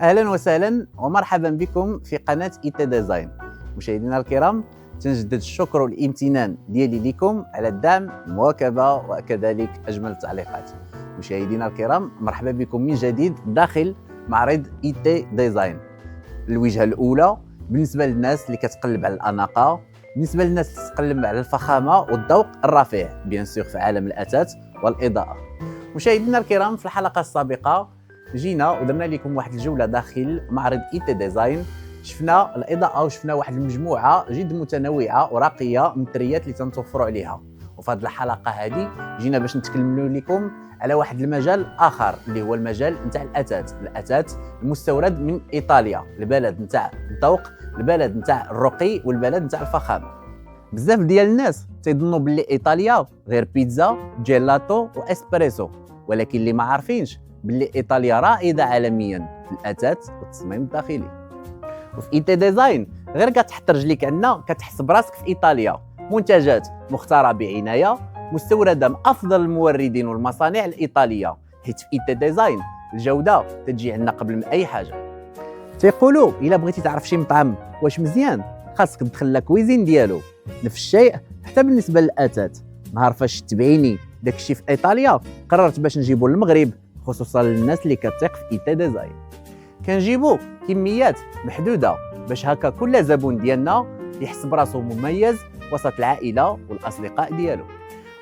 اهلا وسهلا ومرحبا بكم في قناه اي تي ديزاين. مشاهدينا الكرام، تنجدد الشكر والامتنان ديالي لكم على الدعم، المواكبه وكذلك اجمل التعليقات. مشاهدينا الكرام، مرحبا بكم من جديد داخل معرض اي تي ديزاين. الوجهه الاولى بالنسبه للناس اللي كتقلب على الاناقه، بالنسبه للناس اللي تقلب على الفخامه والذوق الرفيع بيان سور في عالم الاثاث والاضاءه. مشاهدينا الكرام، في الحلقه السابقه جينا ودرنا لكم واحد الجوله داخل معرض اي تي ديزاين. شفنا الاضاءه وشفنا واحد المجموعه جد متنوعه وراقيه من التريات اللي تنتوفروا عليها. وفي هذه الحلقه هذه جينا باش نتكلموا لكم على واحد المجال اخر اللي هو المجال نتاع الاثاث المستورد من ايطاليا، البلد نتاع الذوق، البلد نتاع الرقي والبلد نتاع الفخامه. بزاف ديال الناس تيظنوا باللي ايطاليا غير بيتزا، جيلاتو واسبريسو، ولكن اللي ما عارفينش باللي ايطاليا رائده عالميا في الاثاث والتصميم الداخلي. وفي اي تي ديزاين غير كتحط رجليك عندنا كتحس براسك في ايطاليا. منتجات مختاره بعنايه، مستورده من افضل الموردين والمصانع الايطاليه، حيت في اي تي ديزاين الجوده تجي عندنا قبل من اي حاجه. تيقولوا الا بغيتي تعرف شي مطعم واش مزيان خاصك تدخل لا كويزين ديالو. نفس الشيء حتى بالنسبه للاثاث. نهار فاش تبعيني داكشي في ايطاليا قررت باش نجيبو للمغرب، خصوصا للناس اللي كتثق في اي تي ديزاين. كنجيبو كميات محدوده باش هكا كل زبون ديالنا يحس براسو مميز وسط العائله والاصدقاء ديالو.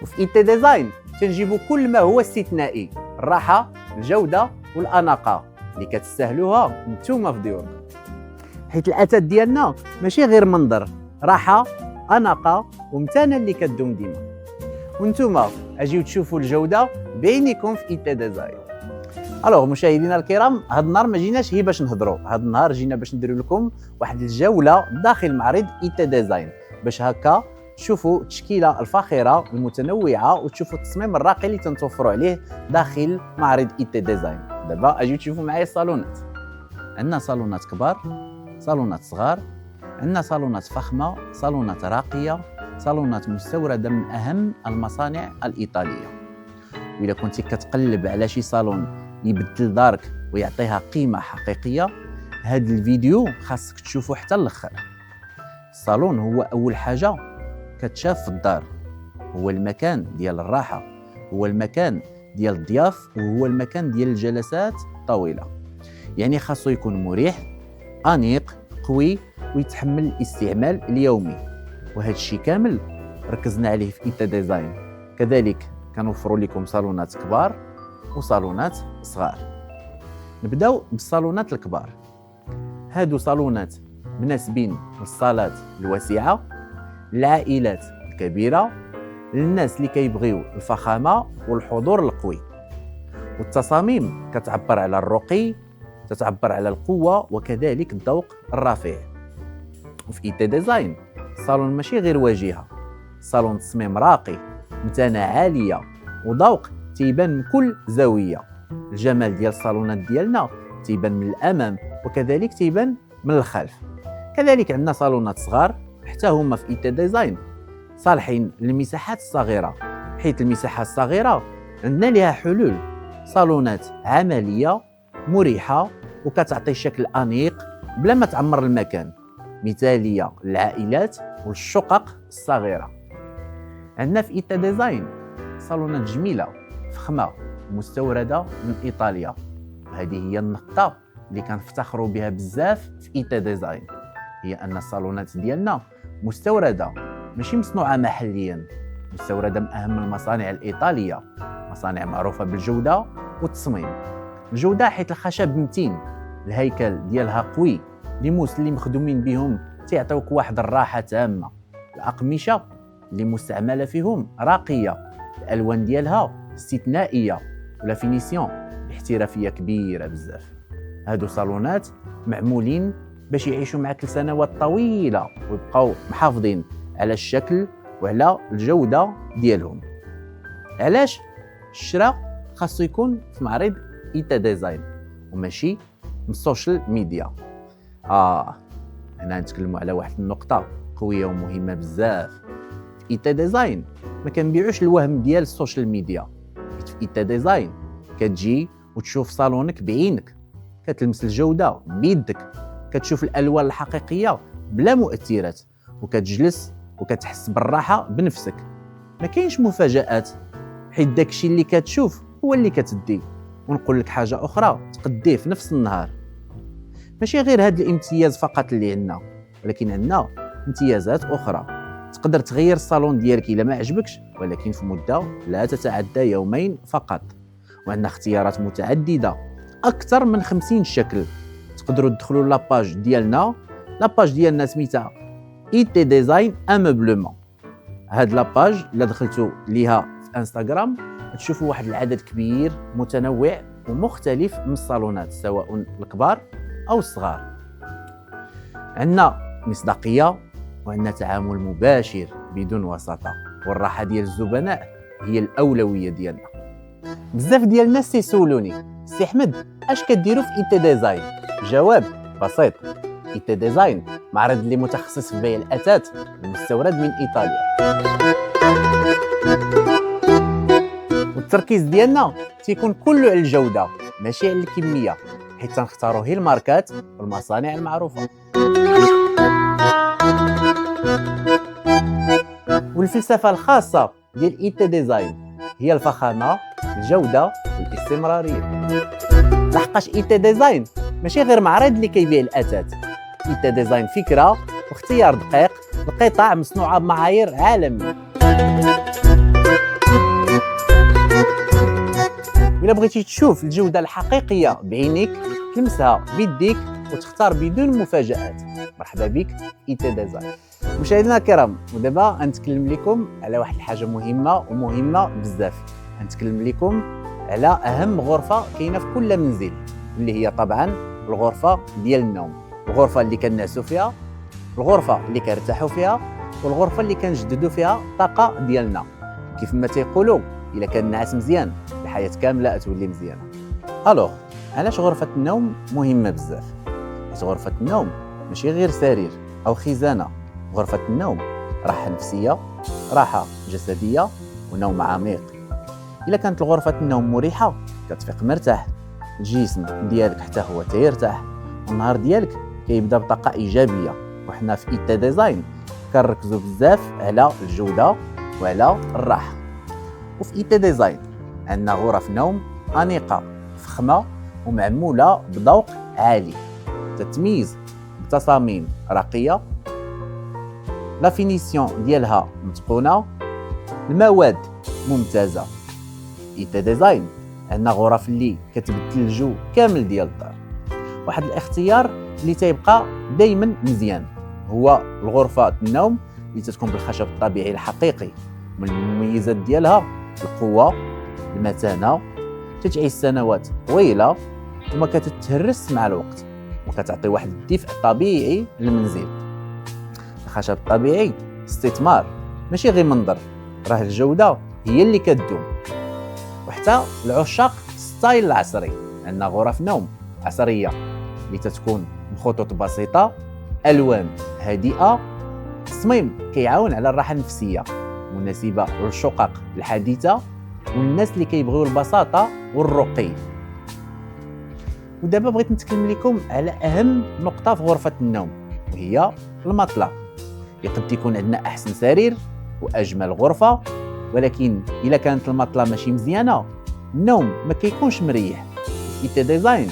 وفي اي تي ديزاين تنجيبو كل ما هو استثنائي، الراحه، الجوده والاناقه اللي كتستاهلوها نتوما في ديوركم. حيت الاثاث ديالنا ماشي غير منظر، راحه، اناقه ومتانه اللي كدوم ديما. وانتوما اجيو تشوفوا الجوده بعينيكم في اي تي ديزاين. الوغ مشاهدينا الكرام، هذا النهار ما جيناش هي باش نهضروا، هذا النهار جينا باش نديروا لكم واحد الجوله داخل معرض اي تي ديزاين، باش هكا تشوفوا التشكيله الفاخره المتنوعه وتشوفوا التصميم الراقي اللي تنتوفروا عليه داخل معرض اي تي ديزاين. دابا اجيو تشوفوا معايا الصالونات. عندنا صالونات كبار، صالونات صغار، عندنا صالونات فخمه، صالونات راقيه، صالونات مستورده من اهم المصانع الايطاليه. واذا كنتي كتقلب على شي صالون يبدل دارك ويعطيها قيمه حقيقيه، هذا الفيديو خاصك تشوفه حتى الاخر. الصالون هو اول حاجه كتشاف في الدار، هو المكان ديال الراحه، هو المكان ديال الضياف، وهو المكان ديال الجلسات الطويله. يعني خاصو يكون مريح، انيق، قوي ويتحمل الاستعمال اليومي. وهذا الشيء كامل ركزنا عليه في اي تي ديزاين. كذلك كنوفروا لكم صالونات كبار وصالونات صغار. نبداو بالصالونات الكبار. هادو صالونات مناسبين للصالات الواسعه، للعائلات الكبيره، للناس اللي كيبغيو الفخامه والحضور القوي. والتصاميم كتعبر على الرقي، تتعبر على القوه وكذلك الذوق الرفيع. وفي اي تي ديزاين الصالون ماشي غير واجهه، صالون تصميم راقي، متانه عاليه وذوق تيبان من كل زاويه. الجمال ديال الصالونات ديالنا تيبان من الامام وكذلك تيبان من الخلف. كذلك عندنا صالونات صغار حتى هما في اي تي ديزاين صالحين للمساحات الصغيره، حيث المساحه الصغيره عندنا لها حلول. صالونات عمليه مريحه وكتعطي شكل انيق بلا ما تعمر المكان، مثاليه للعائلات والشقق الصغيره. عندنا في اي تي ديزاين صالونات جميله فخمه مستورده من ايطاليا. هذه هي النقطه اللي كنفتخروا بها بزاف في اي تي ديزاين، هي ان الصالونات ديالنا مستورده ماشي مصنوعه محليا، مستورده من اهم المصانع الايطاليه، مصانع معروفه بالجوده والتصميم. الجوده حيث الخشب متين، الهيكل ديالها قوي، ليموس اللي مخدومين بهم تيعطيوك واحد الراحه تامه. الاقمشه اللي مستعمله فيهم راقيه، الالوان ديالها استثنائيه ولا فينيسيون باحترافيه كبيره بزاف. هادو صالونات معمولين باش يعيشوا معك لسنوات طويله ويبقاو محافظين على الشكل وعلى الجوده ديالهم. علاش الشراء خاصو يكون في معرض اي تي ديزاين وماشي من السوشيال ميديا؟ هنا نتكلموا على واحد النقطه قويه ومهمه بزاف. في اي تي ديزاين ما كنبيعوش الوهم ديال السوشيال ميديا. في اي تي ديزاين كتجي وتشوف صالونك بعينك، كتلمس الجوده بيدك، كتشوف الالوان الحقيقيه بلا مؤثرات، وكتجلس وكتحس بالراحه بنفسك. ما كاينش مفاجآت، حيت داكشي اللي كتشوف هو اللي كتدي. ونقول لك حاجه اخرى تقديه في نفس النهار. ماشي غير هاد الامتياز فقط اللي عندنا، ولكن عندنا امتيازات اخرى. تقدر تغير الصالون ديالك الا ما عجبكش، ولكن في مده لا تتعدى يومين فقط. وعندنا اختيارات متعدده، اكثر من 50 شكل. تقدروا تدخلوا لاباج ديالنا. لاباج ديالنا سميتها اي تي ديزاين اموبلمون. هاد لاباج الا دخلتوا ليها في انستغرام تشوفوا واحد العدد كبير متنوع ومختلف من الصالونات، سواء الكبار او الصغار. عندنا مصداقيه وعندنا تعامل مباشر بدون وساطه، والراحه ديال الزبناء هي الاولويه ديالنا. بزاف ديال الناس تيسولوني: سي احمد، اش كديروا في اي تي ديزاين؟ جواب بسيط: اي تي ديزاين معرض اللي متخصص في بيع الاثاث المستورد من ايطاليا. والتركيز ديالنا تيكون كله على الجوده ماشي على الكميه، حيت تنختاروا هي الماركات والمصانع المعروفه. والفلسفه الخاصه ديال اي تي ديزاين هي الفخامه، الجوده والاستمراريه. لحقاش اي تي ديزاين ماشي غير معرض اللي كيبيع الاثاث. اي تي ديزاين فكره واختيار دقيق لقطع مصنوعه بمعايير عالميه. إلا بغيتي تشوف الجودة الحقيقية بعينيك، تلمسها بيديك وتختار بدون مفاجآت، مرحبا بك اي تي ديزاين. مشاهدينا الكرام، ودابا غنتكلم لكم على واحد الحاجة مهمة بزاف. غنتكلم لكم على أهم غرفة كاينة في كل منزل، اللي هي طبعا الغرفة ديال النوم. الغرفة اللي كنعسوا فيها، الغرفة اللي كنرتاحوا فيها، والغرفة اللي كنجددوا فيها الطاقة ديالنا. كيف ما تيقولوا: إلا كان النعاس مزيان الحياة كاملة تولي مزيانة. ألوغ، علاش غرفة النوم مهمة بزاف؟ حيت غرفة النوم ماشي غير سرير أو خزانة. غرفة النوم راحة نفسية، راحة جسدية، ونوم عميق. إلا كانت غرفة النوم مريحة كتفيق مرتاح، الجسم ديالك حتى هو تيرتاح، والنهار ديالك كيبدا بطاقة إيجابية. وحنا في اي تي ديزاين كنركزوا بزاف على الجودة وعلى الراحة. وفي اي تي ديزاين عندنا غرف نوم أنيقة فخمة ومعمولة بذوق عالي، تتميز بتصاميم راقية، لا فينيسيون ديالها متقونة، المواد ممتازة. اي تي ديزاين عندنا غرف اللي كتبدل الجو كامل ديال الدار. واحد الاختيار اللي تيبقى دايما مزيان هو الغرفة النوم اللي تتكون بالخشب الطبيعي الحقيقي. من المميزات ديالها القوة، المتانة، تتعيش سنوات طويلة وما كتتهرس مع الوقت، وكتعطي واحد الدفء طبيعي للمنزل. الخشب الطبيعي استثمار ماشي غير منظر، راه الجودة هي اللي كتدوم. وحتى العشاق ستايل العصري، عندنا غرف نوم عصرية اللي تتكون بخطوط بسيطة، ألوان هادئة، التصميم كيعاون على الراحة النفسية، مناسبة للشقق الحديثة والناس اللي كيبغيو البساطة والرقي. ودابا بغيت نتكلم لكم على أهم نقطة في غرفة النوم، وهي المطلة. يقد يكون عندنا أحسن سرير وأجمل غرفة، ولكن إلا كانت المطلة ماشي مزيانة النوم ما كيكونش مريح. في تي ديزاين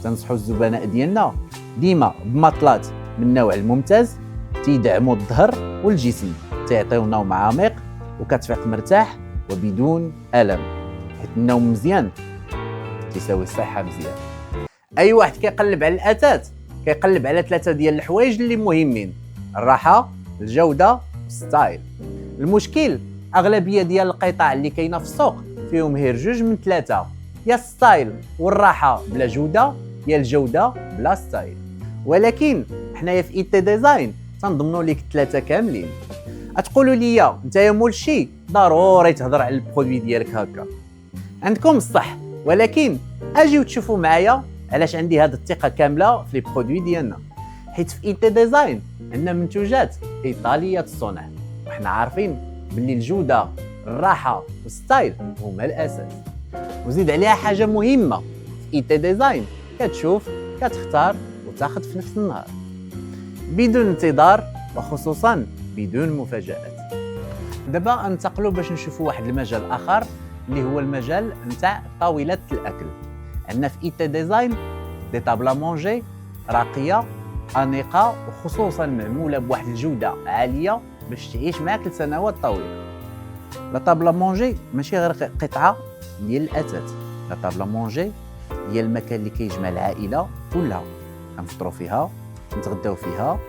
تنصحوا الزبناء ديالنا ديما بمطلات من النوع الممتاز، تيدعموا الظهر والجسم، تيعطيو نوم عميق وكتفيق مرتاح وبدون ألم، حيت النوم مزيان تيساوي الصحة مزيان. أي واحد كيقلب على الأثاث كيقلب على 3 ديال الحوايج اللي مهمين: الراحة، الجودة، الستايل. المشكل أغلبية ديال القطع اللي كاينة في السوق فيهم غير 2 من 3، يا الستايل والراحة بلا جودة، يا الجودة بلا ستايل. ولكن حنايا في اي تي ديزاين تنضمنوا ليك 3 كاملين. تقولوا لي انت يا مول شي ضروري تهضر على البرودوي ديالك هكا. عندكم الصح، ولكن اجيو تشوفوا معايا علاش عندي هذه الثقه كامله في لي برودوي ديالنا. حيت في اي تي ديزاين عندنا منتوجات ايطاليه الصنع، وحنا عارفين باللي الجوده، الراحه والستايل هما الاساس. وزيد عليها حاجه مهمه، في اي تي ديزاين كتشوف كتختار وتاخذ في نفس النهار بدون انتظار، وخصوصا بدون مفاجآت. دابا ننتقلوا باش نشوفوا واحد المجال اخر اللي هو المجال نتاع طاولات الاكل. عندنا في ايتا ديزاين دي طابلا مونجي راقيه انيقه، وخصوصا معموله بواحد الجوده عاليه باش تعيش معك لسنوات طويله. لا طابلا مونجي ماشي غير قطعه ديال الاثاث، لا طابلا مونجي هي المكان اللي كيجمع العائله كلها، كنفطروا فيها، نتغداو فيها،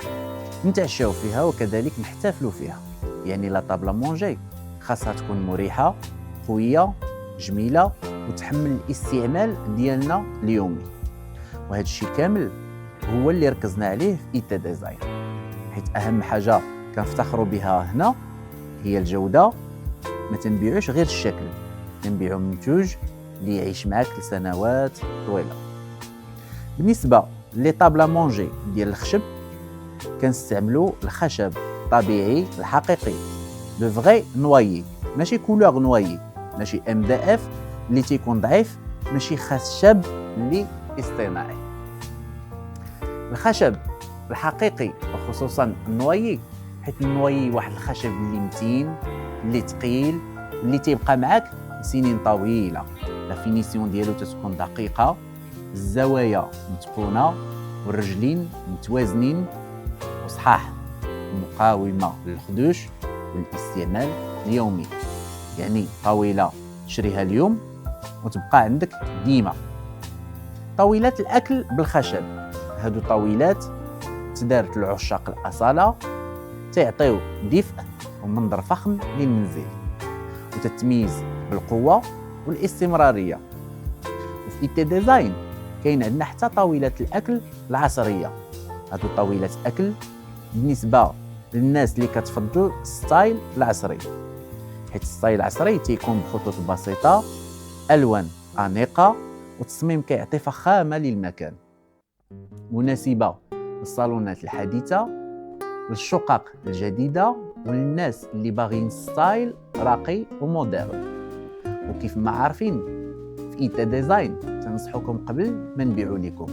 نتعشاو فيها، وكذلك نحتفلوا فيها. يعني لا طابلا مونجي خاصها تكون مريحه، قويه، جميله، وتحمل الاستعمال ديالنا اليومي. وهذا الشيء كامل هو اللي ركزنا عليه في ايتا ديزاين، حيت اهم حاجه كنفتخروا بها هنا هي الجوده. ما تنبيعوش غير الشكل، تنبيعوا منتوج اللي يعيش معك لسنوات طويله. بالنسبه لي طابلا مونجي ديال الخشب، كنستعملوا الخشب الطبيعي الحقيقي، لو فغي نوايي، ماشي كولور نوايي، ماشي ام دي اف اللي تيكون ضعيف، ماشي خشب اللي اصطناعي. الخشب الحقيقي وخصوصا النوايي، حيت النوايي واحد الخشب اللي متين، اللي ثقيل، اللي تيبقى معك سنين طويله. لا فينيسيون ديالو تتكون دقيقه، الزوايا متقونه، والرجلين متوازنين وصحاح، مقاومه للخدوش والاستعمال اليومي. يعني طاوله تشريها اليوم وتبقى عندك ديما. طاولات الاكل بالخشب، هادو طاولات تدارت لعشاق الاصاله، تعطيو دفء ومنظر فخم للمنزل، وتتميز بالقوه والاستمراريه. وفي ايتا ديزاين كاين عندنا حتى طاولات الاكل العصريه. هادو طاولات اكل بالنسبه للناس اللي كتفضل الستايل العصري، حيت الستايل العصري تيكون بخطوط بسيطه، الوان انيقه، وتصميم كيعطي فخامه للمكان، مناسبه للصالونات الحديثه، للشقق الجديده، وللناس اللي باغيين ستايل راقي ومودرن. وكيف ما عارفين في ايتا ديزاين تنصحكم قبل ما نبيعوا لكم.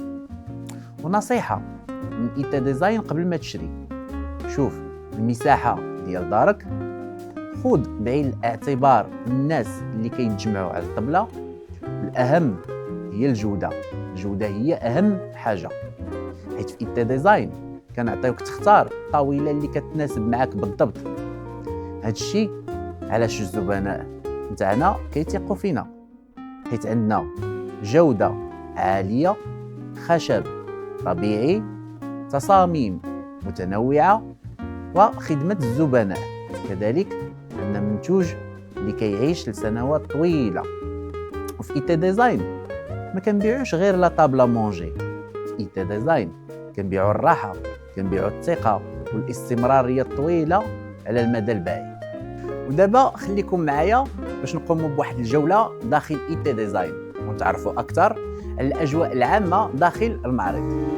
ونصيحه من ايتا ديزاين قبل ما تشري، شوف المساحه ديال دارك، خذ بعين الاعتبار الناس اللي كيتجمعوا على الطبله، والاهم هي الجوده. الجوده هي اهم حاجه، حيت في ايتا ديزاين كنعطيوك تختار الطاوله اللي كتناسب معك بالضبط. هذا الشيء علاش الزبناء نتاعنا كيثيقوا فينا، حيت عندنا جوده عاليه، خشب طبيعي، تصاميم متنوعه، وخدمه الزبناء. كذلك عندنا منتوج اللي كيعيش لسنوات طويله. وفي ايتا ديزاين ما كنبيعوش غير لا طابلا مونجي، في ايتا ديزاين كنبيعوا الراحه، كنبيعوا الثقه والاستمراريه الطويله على المدى البعيد. ودابا خليكم معايا باش نقوموا بواحد الجوله داخل ايتا ديزاين ونتعرفوا اكثر على الاجواء العامه داخل المعرض.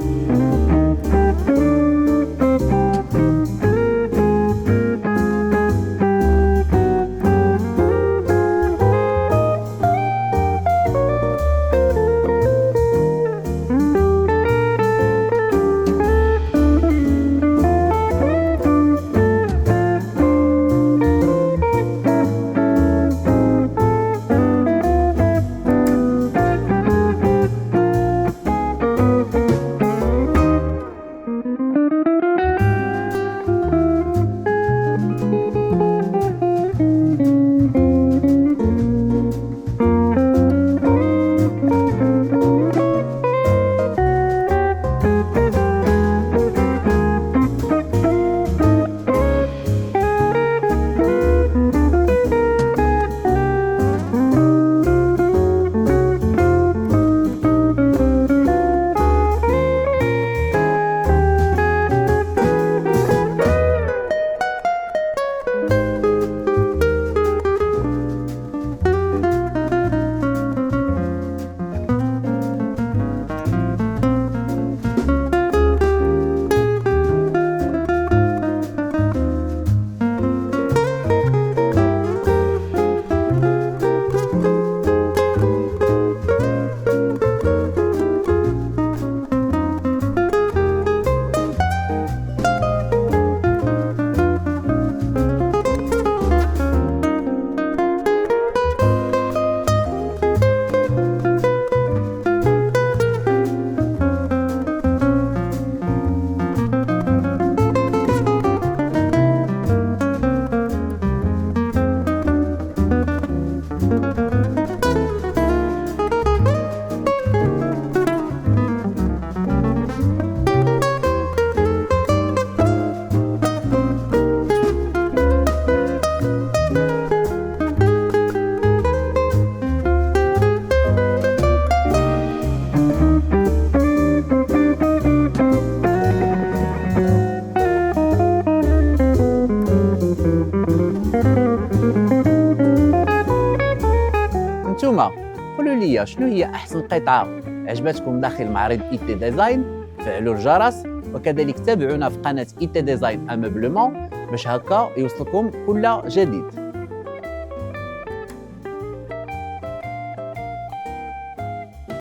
ليا شنو هي احسن قطعه عجبتكم داخل معرض اي تي ديزاين. فعلوا الجرس، وكذلك تابعونا في قناه اي تي ديزاين اموبلمون باش هكا يوصلكم كل جديد.